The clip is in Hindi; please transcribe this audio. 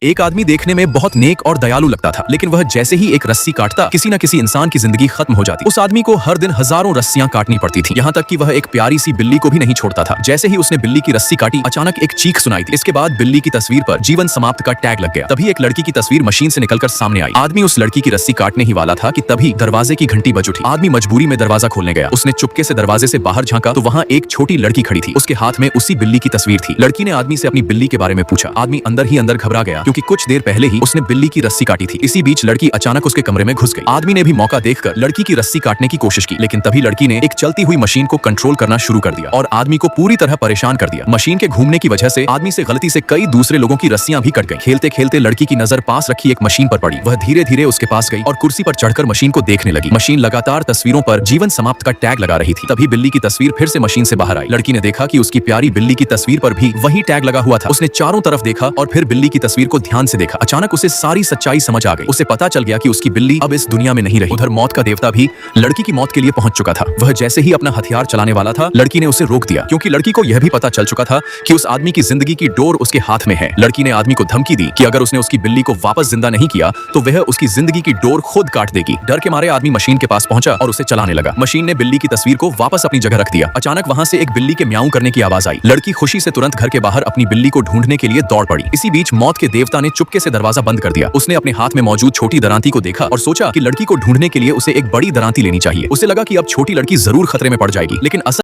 एक आदमी देखने में बहुत नेक और दयालु लगता था, लेकिन वह जैसे ही एक रस्सी काटता किसी न किसी इंसान की जिंदगी खत्म हो जाती। उस आदमी को हर दिन हजारों रस्सियां काटनी पड़ती थी, यहाँ तक कि वह एक प्यारी सी बिल्ली को भी नहीं छोड़ता था। जैसे ही उसने बिल्ली की रस्सी काटी, अचानक एक चीख सुनाई थी। इसके बाद बिल्ली की तस्वीर पर जीवन समाप्त का टैग लग गया। तभी एक लड़की की तस्वीर मशीन से निकलकर सामने आई। आदमी उस लड़की की रस्सी काटने ही वाला था कि तभी दरवाजे की घंटी बज उठी। आदमी मजबूरी में दरवाजा खोलने गया। उसने चुपके से दरवाजे से बाहर झांका तो वहाँ एक छोटी लड़की खड़ी थी। उसके हाथ में उसी बिल्ली की तस्वीर थी। लड़की ने आदमी से अपनी बिल्ली के बारे में पूछा। आदमी अंदर ही अंदर घबरा गया, क्योंकि कुछ देर पहले ही उसने बिल्ली की रस्सी काटी थी। इसी बीच लड़की अचानक उसके कमरे में घुस गई। आदमी ने भी मौका देखकर लड़की की रस्सी काटने की कोशिश की, लेकिन तभी लड़की ने एक चलती हुई मशीन को कंट्रोल करना शुरू कर दिया और आदमी को पूरी तरह परेशान कर दिया। मशीन के घूमने की वजह से आदमी से गलती से कई दूसरे लोगों की रस्सियां भी कट गईं। खेलते खेलते लड़की की नजर पास रखी एक मशीन पर पड़ी। वह धीरे धीरे उसके पास गई और कुर्सी पर चढ़कर मशीन को देखने लगी। मशीन लगातार तस्वीरों पर जीवन समाप्त का टैग लगा रही थी। तभी बिल्ली की तस्वीर फिर से मशीन से बाहर आई। लड़की ने देखा कि उसकी प्यारी बिल्ली की तस्वीर पर भी वही टैग लगा हुआ था। उसने चारों तरफ देखा और फिर बिल्ली की तस्वीर को ध्यान से देखा। अचानक उसे सारी सच्चाई समझ आ गई। उसे पता चल गया कि उसकी बिल्ली अब इस दुनिया में नहीं रही। उधर मौत का देवता भी लड़की की मौत के लिए पहुंच चुका था। वह जैसे ही अपना हथियार चलाने वाला था, लड़की ने उसे रोक दिया, क्योंकि लड़की को यह भी पता चल चुका था कि उस आदमी की जिंदगी की डोर उसके हाथ में है। लड़की ने आदमी को धमकी दी कि अगर उसने उसकी बिल्ली को वापस जिंदा नहीं किया तो वह उसकी जिंदगी की डोर खुद काट देगी। डर के मारे आदमी मशीन के पास पहुंचा और उसे चलाने लगा। मशीन ने बिल्ली की तस्वीर को वापस अपनी जगह रख दिया। अचानक वहां से एक बिल्ली के म्याऊं करने की आवाज आई। लड़की खुशी से तुरंत घर के बाहर अपनी बिल्ली को ढूंढने के लिए दौड़ पड़ी। इसी बीच मौत के देवता ने चुपके से दरवाजा बंद कर दिया। उसने अपने हाथ में मौजूद छोटी दरांती को देखा और सोचा कि लड़की को ढूंढने के लिए उसे एक बड़ी दरांती लेनी चाहिए। उसे लगा कि अब छोटी लड़की जरूर खतरे में पड़ जाएगी, लेकिन